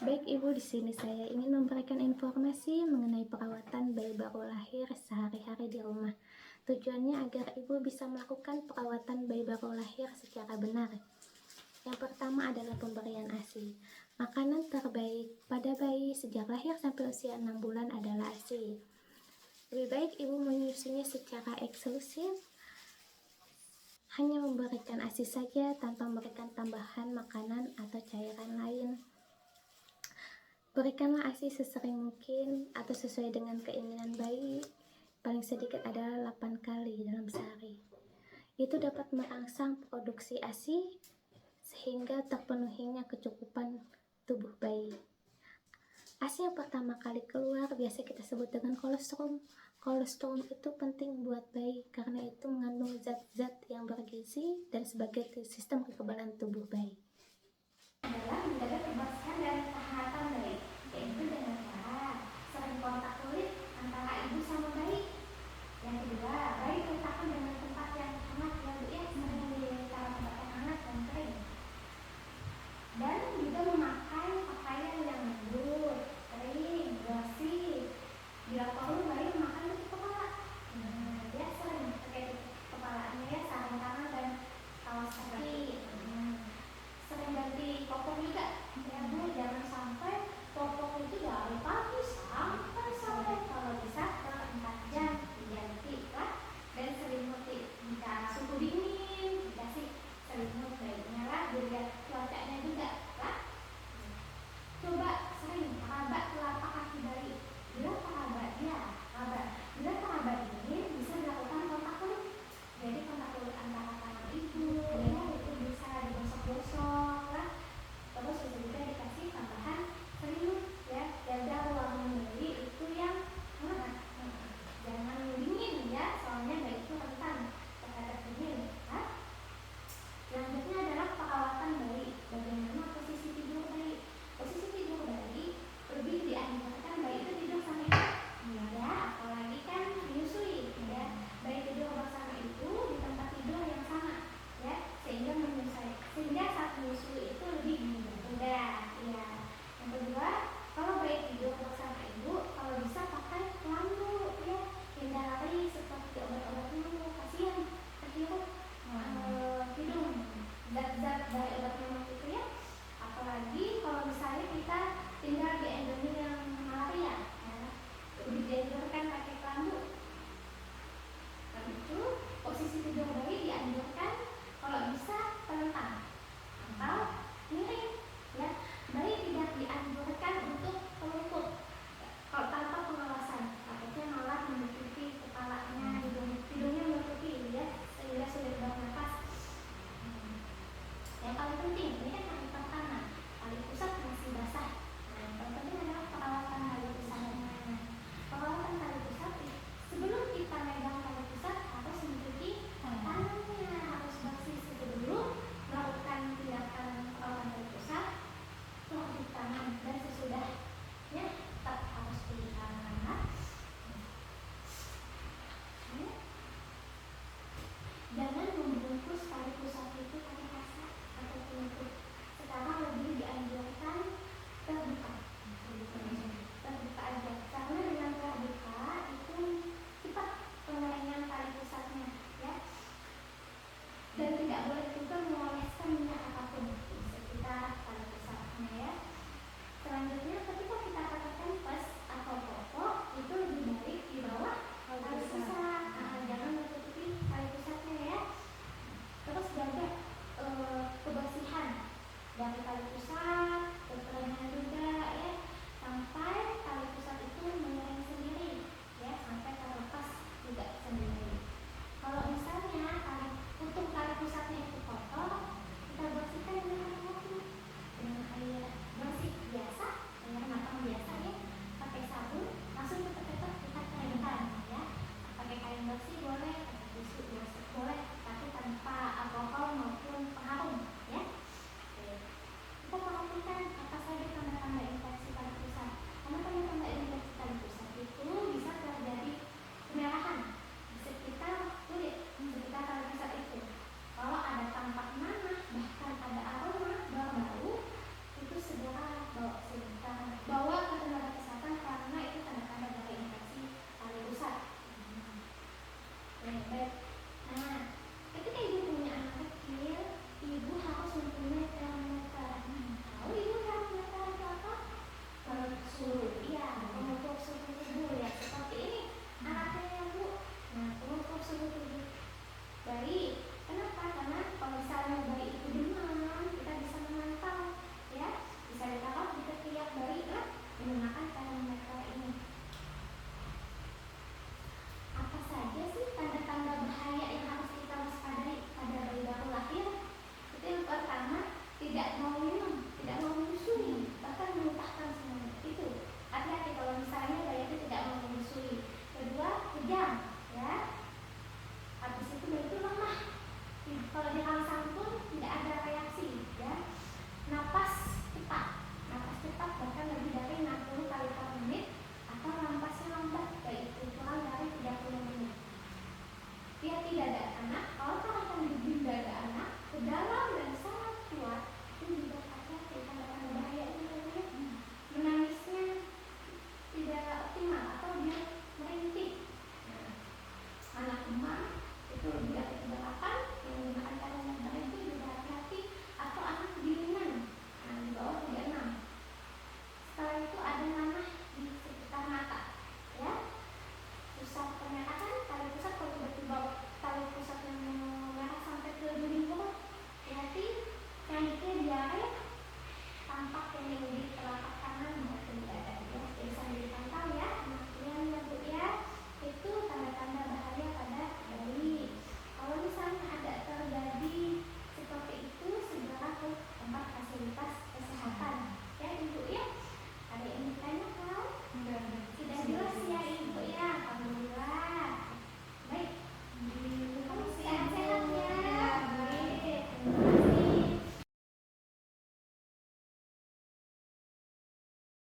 Baik Ibu, di sini saya ingin memberikan informasi mengenai perawatan bayi baru lahir sehari-hari di rumah. Tujuannya agar Ibu bisa melakukan perawatan bayi baru lahir secara benar. Yang pertama adalah pemberian ASI. Makanan terbaik pada bayi sejak lahir sampai usia 6 bulan adalah ASI. Lebih baik Ibu menyusunya secara eksklusif, hanya memberikan ASI saja tanpa memberikan tambahan makanan atau cairan lain. Berikanlah ASI sesering mungkin atau sesuai dengan keinginan bayi. Paling sedikit adalah 8 kali dalam sehari. Itu dapat merangsang produksi ASI sehingga terpenuhinya kecukupan tubuh bayi. ASI yang pertama kali keluar biasa kita sebut dengan kolostrum. Kolostrum itu penting buat bayi karena itu mengandung zat-zat yang bergizi dan sebagai sistem kekebalan tubuh bayi. Adalah menjaga kebersihan dan kesehatan bayi, yaitu dengan cara sering kontak kulit antara ibu sama bayi. Yang kedua, bayi diletakkan dengan tempat yang hangat yang